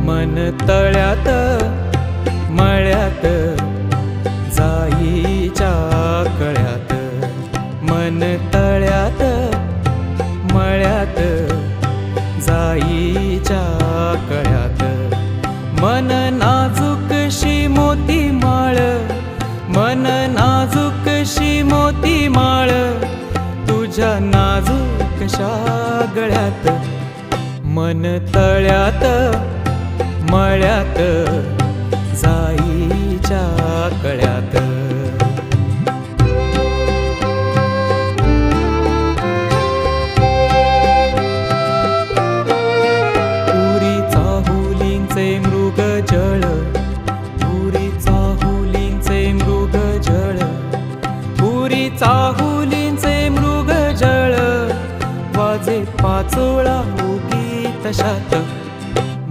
मन तळ्यात मळ्यात जाईच्या कळ्यात, मन तळ्यात मळ्यात जाईच्या कळ्यात. मन नाजूकशी मोती माळ, मन नाजूकशी मोती माळ, तुझ्या नाजूकशा गळ्यात. मन तळ्यात मळ्यात जाईच्या कळ्यात. पुरी चाहुलींचे मृगजळ, पुरी चाहुलींचे मृगजळ, पुरी चाहुलींचे मृगजळ, वाजे पाचोळा उगी तशात.